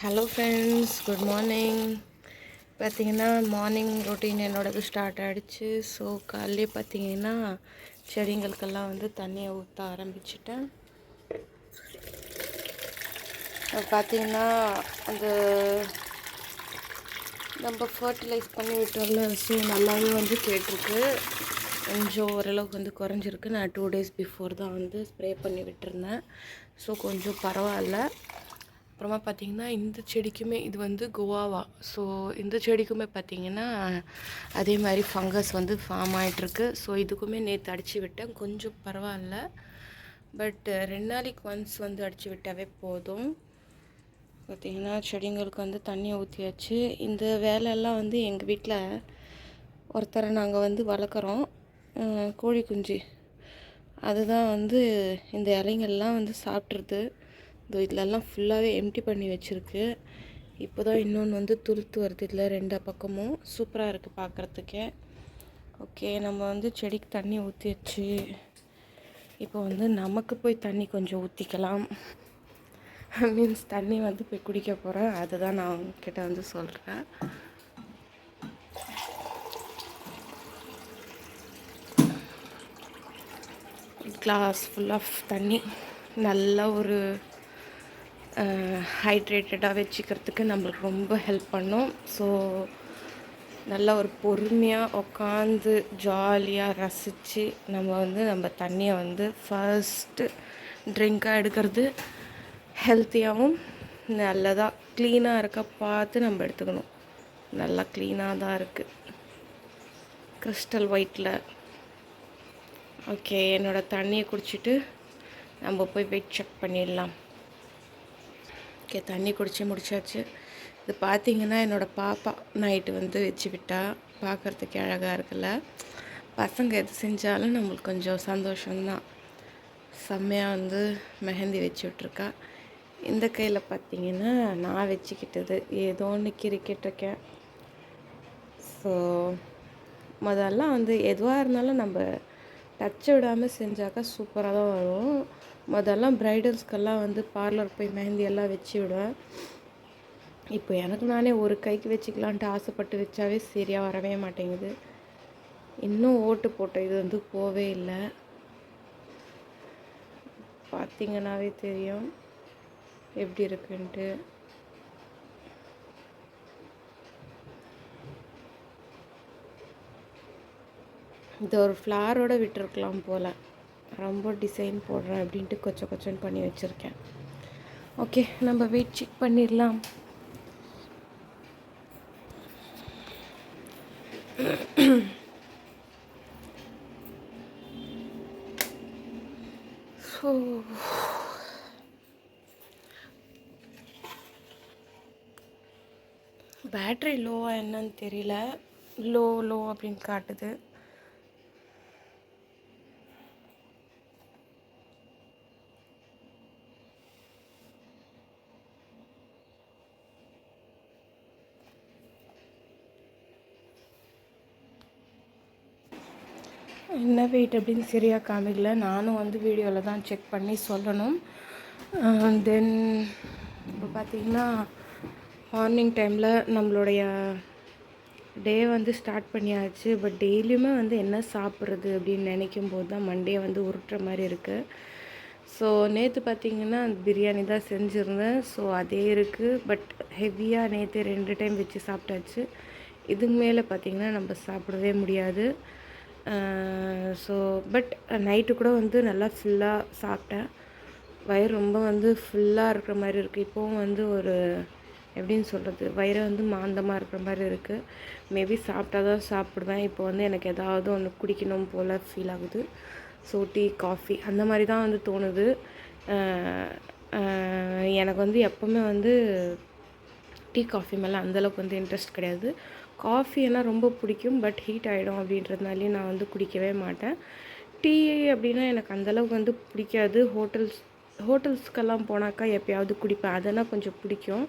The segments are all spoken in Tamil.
Hello friends, good morning. பார்த்திங்கன்னா மார்னிங் ரொட்டீன் என்னோடது ஸ்டார்ட் ஆகிடுச்சு. ஸோ காலையிலே பார்த்திங்கன்னா செடிங்களுக்கெல்லாம் வந்து தண்ணியை ஊற்ற ஆரம்பிச்சிட்டேன். பார்த்திங்கன்னா அந்த நம்ம ஃபர்டிலைஸ் பண்ணி விட்டோம்ல, ஸோ நல்லாவே வந்து கேட்டிருக்கு. கொஞ்சம் ஓரளவுக்கு வந்து குறைஞ்சிருக்கு. நான் 2 days பிஃபோர் தான் வந்து ஸ்ப்ரே பண்ணி விட்டுருந்தேன். ஸோ கொஞ்சம் பரவாயில்ல. அப்புறமா பார்த்திங்கன்னா இந்த செடிக்குமே இது வந்து குவாவா. ஸோ இந்த செடிக்குமே பார்த்திங்கன்னா அதே மாதிரி ஃபங்கஸ் வந்து ஃபார்ம் ஆகிட்டுருக்கு. ஸோ இதுக்குமே நேற்று அடித்து விட்டேன். கொஞ்சம் பரவாயில்ல. பட் 2 நாளைக்கு ஒன்ஸ் வந்து அடித்து விட்டாவே போதும். பார்த்திங்கன்னா செடிங்களுக்கு வந்து தண்ணியை ஊற்றியாச்சு. இந்த வேலையெல்லாம் வந்து எங்கள் வீட்டில் ஒருத்தரை நாங்கள் வந்து வளர்க்குறோம், கோழி குஞ்சு. அதுதான் வந்து இந்த இலைங்கள்லாம் வந்து சாப்பிட்ருது. இந்த இதிலெல்லாம் ஃபுல்லாகவே எம்டி பண்ணி வச்சுருக்கு. இப்போ தான் இன்னொன்று வந்து துளுத்து வருது. இதில் 2 பக்கமும் சூப்பராக இருக்குது பார்க்குறதுக்கே. ஓகே, நம்ம வந்து செடிக்கு தண்ணி ஊற்றியாச்சு. இப்போ வந்து நமக்கு போய் தண்ணி கொஞ்சம் ஊற்றிக்கலாம். மீன்ஸ் தண்ணி வந்து போய் குடிக்க போகிறேன். அதுதான் நான் உங்ககிட்ட வந்து சொல்கிறேன். கிளாஸ் ஃபுல் ஆஃப் தண்ணி நல்ல ஒரு ஹைட்ரேட்டடாக வச்சுக்கிறதுக்கு நம்மளுக்கு ரொம்ப ஹெல்ப் பண்ணும். ஸோ நல்லா ஒரு பொறுமையாக உட்காந்து ஜாலியாக ரசித்து நம்ம தண்ணியை வந்து ஃபர்ஸ்ட்டு ட்ரிங்காக எடுக்கிறது ஹெல்த்தியாகவும் நல்லதாக க்ளீனாக இருக்க பார்த்து நம்ம எடுத்துக்கணும். நல்லா க்ளீனாக தான் இருக்குது, கிறிஸ்டல் ஒயிட்டில். ஓகே, என்னோடய தண்ணியை குடிச்சிட்டு நம்ம போய் வெயிட் செக் பண்ணிடலாம். ஓகே, தண்ணி குடித்து முடிச்சாச்சு. இது பார்த்திங்கன்னா என்னோடய பாப்பா நைட்டு வந்து வச்சு விட்டா. பார்க்குறதுக்கு அழகாக இருக்குல்ல. பசங்க எது செஞ்சாலும் நம்மளுக்கு கொஞ்சம் சந்தோஷம்தான். செம்மையாக வந்து மெஹந்தி வச்சு விட்ருக்கா. இந்த கையில் பார்த்திங்கன்னா நான் வச்சுக்கிட்டது ஏதோ ஒன்று கிரிக்கிட்டிருக்கேன். ஸோ முதல்லாம் வந்து எதுவாக இருந்தாலும் நம்ம டச்சை விடாமல் செஞ்சாக்கா சூப்பராக தான் வரும். முதல்லாம் ப்ரைடல்ஸ்க்கெல்லாம் வந்து பார்லர் போய் மெஹந்தி எல்லாம் வச்சு விடுவேன். இப்போ எனக்கு நானே ஒரு கைக்கு வச்சுக்கலான்ட்டு ஆசைப்பட்டு வச்சாவே சரியாக வரவே மாட்டேங்குது. இன்னும் ஓட்டு போட்ட இது வந்து போவே இல்லை. பார்த்திங்கனாவே தெரியும் எப்படி இருக்குன்ட்டு. இந்த ஒரு ஃப்ளாரோட விட்டுருக்கலாம் போல். ரொம்ப டிசைன் போடுறேன் அப்படின்ட்டு கொச்சன்னு பண்ணி வச்சுருக்கேன். ஓகே, நம்ம வெயிட் செக் பண்ணிடலாம். ஸோ பேட்ரி லோவா என்னன்னு தெரியல. லோ அப்படின்னு காட்டுது. என்ன வெயிட் அப்படின்னு சரியாக காமிக்கல. நானும் வந்து வீடியோவில் தான் செக் பண்ணி சொல்லணும். தென் இப்போ பார்த்திங்கன்னா மார்னிங் டைமில் நம்மளுடைய டே வந்து ஸ்டார்ட் பண்ணியாச்சு. பட் டெய்லியுமே வந்து என்ன சாப்பிட்றது அப்படின்னு நினைக்கும் போது தான் மண்டே வந்து உருட்டுற மாதிரி இருக்குது. ஸோ நேற்று பார்த்திங்கன்னா பிரியாணி தான் செஞ்சுருந்தேன். ஸோ அதே இருக்குது. பட் ஹெவியாக நேற்று 2 டைம் வச்சு சாப்பிட்டாச்சு. இதுக்கு மேலே பார்த்திங்கன்னா நம்ம சாப்பிடவே முடியாது. ஸோ பட் நைட்டு கூட வந்து நல்லா ஃபுல்லாக சாப்பிட்டேன். வயிறு ரொம்ப வந்து ஃபுல்லாக இருக்கிற மாதிரி இருக்குது. இப்போவும் வந்து ஒரு எப்படின்னு சொல்கிறது, வயிறு வந்து மாந்தமாக இருக்கிற மாதிரி இருக்குது. மேபி சாப்பிட்டா தான் சாப்பிடுவேன். இப்போ வந்து எனக்கு ஏதாவது ஒன்று குடிக்கணும் போல் ஃபீல் ஆகுது. ஸோ டீ காஃபி அந்த மாதிரி தான் வந்து தோணுது. எனக்கு வந்து எப்போவுமே வந்து டீ காஃபி மேலே அந்தளவுக்கு வந்து இன்ட்ரெஸ்ட் கிடையாது. காஃபி எல்லாம் ரொம்ப பிடிக்கும், பட் ஹீட் ஆகிடும் அப்படின்றதுனாலே நான் வந்து குடிக்கவே மாட்டேன். டீ அப்படின்னா எனக்கு அந்தளவுக்கு வந்து பிடிக்காது. ஹோட்டல்ஸ்க்கெல்லாம் போனாக்கா எப்போயாவது குடிப்பேன். அதெல்லாம் கொஞ்சம் பிடிக்கும்.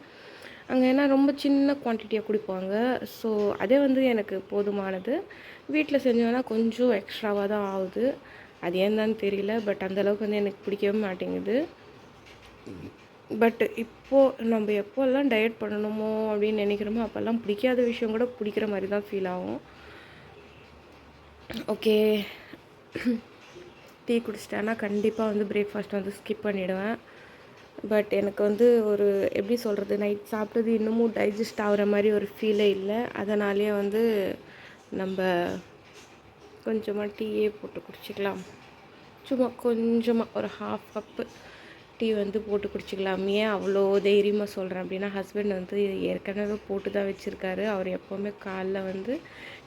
அங்கே ஏன்னா ரொம்ப சின்ன குவான்டிட்டியாக குடிப்பாங்க. ஸோ அதே வந்து எனக்கு போதுமானது. வீட்டில் செஞ்சோன்னா கொஞ்சம் எக்ஸ்ட்ராவாக தான் ஆகுது. அது ஏன்னு தெரியல. பட் அந்தளவுக்கு வந்து எனக்கு பிடிக்கவே மாட்டேங்குது. பட் இப்போது நம்ம எப்போல்லாம் டயட் பண்ணணுமோ அப்படின்னு நினைக்கிறோமோ அப்போல்லாம் பிடிக்காத விஷயம் கூட பிடிக்கிற மாதிரி தான் ஃபீல் ஆகும். ஓகே, டீ குடிச்சிட்டேன்னா கண்டிப்பாக வந்து பிரேக்ஃபாஸ்ட் வந்து ஸ்கிப் பண்ணிவிடுவேன். பட் எனக்கு வந்து ஒரு எப்படி சொல்கிறது, நைட் சாப்பிட்டது இன்னமும் டைஜஸ்ட் ஆகிற மாதிரி ஒரு ஃபீலே இல்லை. அதனாலேயே வந்து நம்ம கொஞ்சமாக டீயே போட்டு குடிச்சிக்கலாம். சும்மா கொஞ்சமாக ஒரு 1/2 கப்பு டீ வந்து போட்டு குடிச்சிக்கலாம். ஏன் அவ்வளோ தைரியமாக சொல்கிறேன் அப்படின்னா, ஹஸ்பண்ட் வந்து ஏற்கனவே போட்டு தான் வச்சுருக்காரு. அவர் எப்போவுமே காலைல வந்து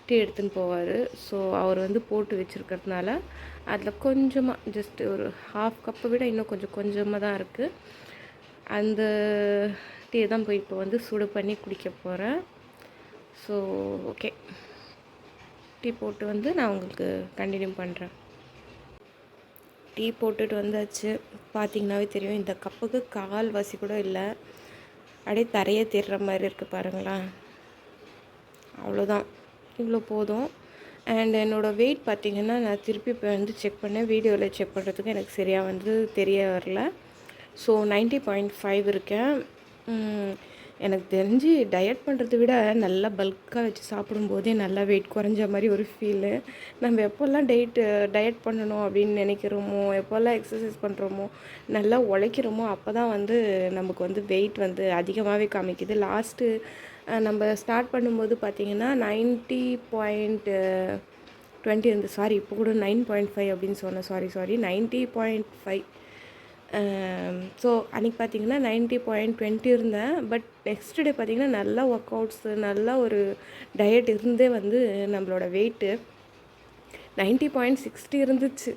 டீ எடுத்துன்னு போவார். ஸோ அவர் வந்து போட்டு வச்சுருக்கிறதுனால அதில் கொஞ்சமாக ஜஸ்ட் ஒரு 1/2 கப்பை விட இன்னும் கொஞ்சமாக தான் இருக்குது. அந்த டீ தான் போய் இப்போ வந்து சுடு பண்ணி குடிக்க போகிறேன். ஸோ ஓகே, டீ போட்டு வந்து நான் உங்களுக்கு கண்டினியூ பண்ணுறேன். டீ போட்டுட்டு வந்தாச்சு. பார்த்திங்கனாவே தெரியும், இந்த கப்புக்கு கால்வாசி கூட இல்லை, அப்படியே தரையே தேடுற மாதிரி இருக்குது பாருங்களேன். அவ்வளோதான், இவ்வளோ போதும். அண்ட் என்னோடய வெயிட் பார்த்திங்கன்னா, நான் திருப்பி இப்போ வந்து செக் பண்ணேன். வீடியோவில் செக் பண்ணுறதுக்கு எனக்கு சரியாக வந்து தெரிய வரல. ஸோ 90.5 இருக்கேன். எனக்கு தெரிஞ்சு டயட் பண்ணுறத விட நல்லா பல்காக வச்சு சாப்பிடும்போதே நல்லா வெயிட் குறைஞ்ச மாதிரி ஒரு ஃபீலு. நம்ம எப்போல்லாம் டயட் பண்ணணும் அப்படின்னு நினைக்கிறோமோ, எப்போல்லாம் எக்ஸசைஸ் பண்ணுறோமோ, நல்லா உழைக்கிறோமோ, அப்போ தான் வந்து நமக்கு வந்து வெயிட் வந்து அதிகமாகவே காமிக்குது. லாஸ்ட்டு நம்ம ஸ்டார்ட் பண்ணும்போது பார்த்திங்கன்னா 90.20 இருந்து, சாரி இப்போ கூட 9.5 அப்படின்னு சொன்னேன், சாரி 90.5. ஸோ அன்றைக்கி பார்த்திங்கன்னா 90.20 இருந்தேன். பட் நெக்ஸ்ட் டே பார்த்திங்கன்னா நல்லா ஒர்க் அவுட்ஸு, நல்லா ஒரு டயட் இருந்தே வந்து நம்மளோட வெயிட்டு 90.60 இருந்துச்சு.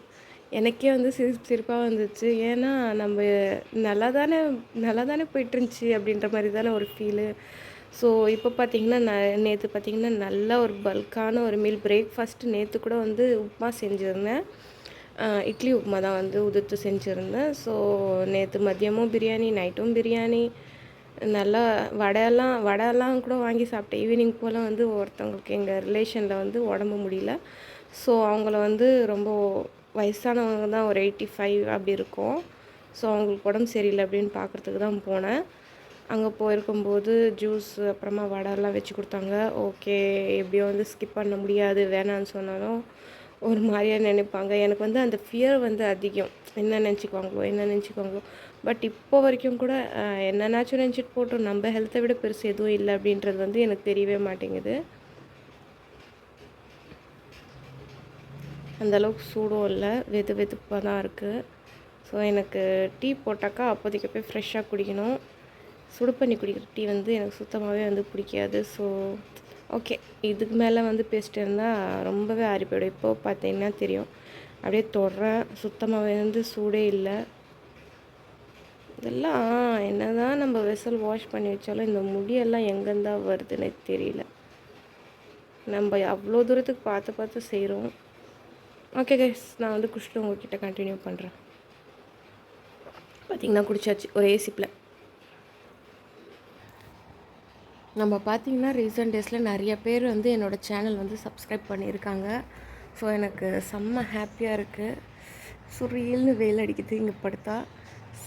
எனக்கே வந்து சிரிப்பாக வந்துச்சு. ஏன்னா நம்ம நல்லா தானே போயிட்டுருந்துச்சி அப்படின்ற மாதிரி தானே ஒரு ஃபீலு. ஸோ இப்போ பார்த்திங்கன்னா நேற்று பார்த்திங்கன்னா நல்ல ஒரு பல்கான ஒரு மீல் பிரேக்ஃபாஸ்ட்டு. நேற்று கூட வந்து உப்புமா செஞ்சுருந்தேன். இட்லி உப்புமா தான் வந்து உதிர்த்து செஞ்சுருந்தேன். ஸோ நேற்று மதியமும் பிரியாணி, நைட்டும் பிரியாணி, நல்லா வடையெல்லாம் கூட வாங்கி சாப்பிட்டேன். ஈவினிங் போல் வந்து ஒருத்தவங்களுக்கு எங்கள் ரிலேஷனில் வந்து உடம்பு முடியல. ஸோ அவங்கள வந்து ரொம்ப வயசானவங்க தான், ஒரு 85 அப்படி இருக்கும். ஸோ அவங்களுக்கு உடம்பு சரியில்லை அப்படின்னு பார்க்குறதுக்கு தான் போனேன். அங்கே போயிருக்கும்போது ஜூஸ் அப்புறமா வடைலாம் வச்சு கொடுத்தாங்க. ஓகே, எப்படியோ வந்து ஸ்கிப் பண்ண முடியாது, வேணான்னு சொன்னாலும் ஒரு மாதிரியாக நினைப்பாங்க. எனக்கு வந்து அந்த ஃபியர் வந்து அதிகம், என்ன நினச்சிக்குவாங்களோ. பட் இப்போ வரைக்கும் கூட என்னன்னாச்சும் நினச்சிட்டு போட்டோம், நம்ம ஹெல்த்தை விட பெருசு எதுவும் இல்லை அப்படின்றது வந்து எனக்கு தெரியவே மாட்டேங்குது. அந்தளவுக்கு சூடும் இல்லை, வெதுப்பாக தான் இருக்குது. ஸோ எனக்கு டீ போட்டாக்கா அப்போதைக்கு போய் ஃப்ரெஷ்ஷாக குடிக்கணும். சுடு பண்ணி குடிக்கிற டீ வந்து எனக்கு சுத்தமாகவே வந்து பிடிக்காது. ஸோ ஓகே, இதுக்கு மேலே வந்து பேசிட்டு இருந்தால் ரொம்பவே ஆறி போயிடும். இப்போது பார்த்தீங்கன்னா தெரியும், அப்படியே தொடுறேன், சுத்தமாகவே வந்து சூடே இல்லை. இதெல்லாம் என்ன தான் நம்ம வெசல் வாஷ் பண்ணி வச்சாலும் இந்த முடியெல்லாம் எங்கேருந்தா வருதுன்னே தெரியல. நம்ம அவ்வளோ தூரத்துக்கு பார்த்து செய்கிறோம். ஓகே கைஸ், நான் வந்து குடிச்சிட்டு உங்கள்கிட்ட கண்டினியூ பண்ணுறேன். பார்த்திங்கன்னா குடிச்சாச்சு ஒரே சிப்பில். நம்ம பார்த்திங்கன்னா ரீசெண்ட் டேஸில் நிறைய பேர் வந்து என்னோடய சேனல் வந்து சப்ஸ்கிரைப் பண்ணியிருக்காங்க. ஸோ எனக்கு செம்ம ஹாப்பியாக இருக்குது. சுரியல்னு வெயில் அடிக்குது, இங்கே படுத்தா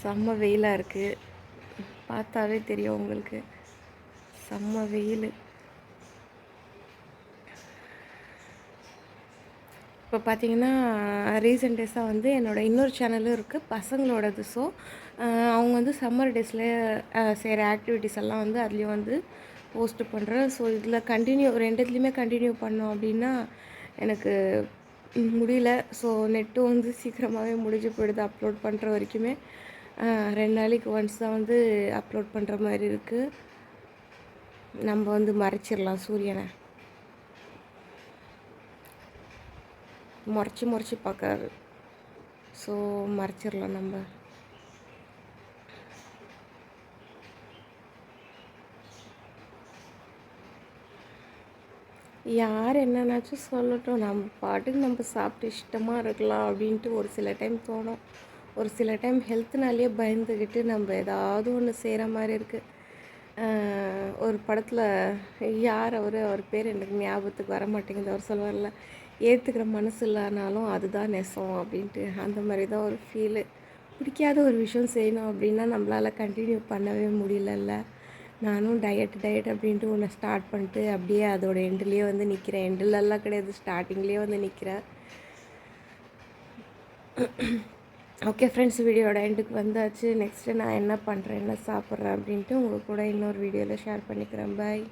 செம்ம வெயிலாக இருக்குது. பார்த்தாவே தெரியும் உங்களுக்கு, செம்ம வெயில். இப்போ பார்த்திங்கன்னா ரீசெண்ட் டேஸாக வந்து என்னோடய இன்னொரு சேனலும் இருக்குது, பசங்களோடது. ஸோ அவங்க வந்து சம்மர் டேஸில் செய்கிற ஆக்டிவிட்டீஸ் எல்லாம் வந்து அதுலேயும் வந்து போஸ்ட்டு பண்ணுறேன். ஸோ இதில் ரெண்டுத்துலேயுமே கண்டினியூ பண்ணோம் அப்படின்னா எனக்கு முடியல. ஸோ நெட்டும் வந்து சீக்கிரமாகவே முடிஞ்சு போயிடுது. அப்லோட் பண்ணுற வரைக்குமே 2 நாளைக்கு ஒன்ஸ் தான் வந்து அப்லோட் பண்ணுற மாதிரி இருக்குது. நம்ம வந்து மறைச்சிடலாம், சூரியனை முறைச்சி பார்க்காது. ஸோ மறைச்சிடலாம் நம்ம. யார் என்னன்னாச்சும் சொல்லட்டும், நம்ம பாட்டுக்கு நம்ம சாப்பிட்டு இஷ்டமாக இருக்கலாம் அப்படின்ட்டு ஒரு சில டைம் தோணும். ஒரு சில டைம் ஹெல்த்துனாலேயே பயந்துக்கிட்டு நம்ம ஏதாவது ஒன்று செய்கிற மாதிரி இருக்குது. ஒரு படத்தில் யார் அவர் பேர் எனக்கு ஞாபகத்துக்கு வர மாட்டேங்குது. அவர் சொல்லுவார்ல, ஏற்றுக்கிற மனசு இல்லைனாலும் அதுதான் நெசம் அப்படின்ட்டு. அந்த மாதிரி தான் ஒரு ஃபீலு. பிடிக்காத ஒரு விஷயம் செய்யணும் அப்படின்னா நம்மளால் கண்டினியூ பண்ணவே முடியலல்ல. நானும் டயட் அப்படின்ட்டு ஒன்று ஸ்டார்ட் பண்ணிட்டு அப்படியே அதோட எண்டுலேயே வந்து நிற்கிறேன். எண்டுலலாம் கிடையாது, ஸ்டார்டிங்லேயே வந்து நிற்கிறேன். ஓகே ஃப்ரெண்ட்ஸ், வீடியோட எண்டுக்கு வந்தாச்சு. நெக்ஸ்ட்டு நான் என்ன பண்ணுறேன், என்ன சாப்பிட்றேன் அப்படின்ட்டு உங்கள் கூட இன்னொரு வீடியோவில் ஷேர் பண்ணிக்கிறேன். பாய்.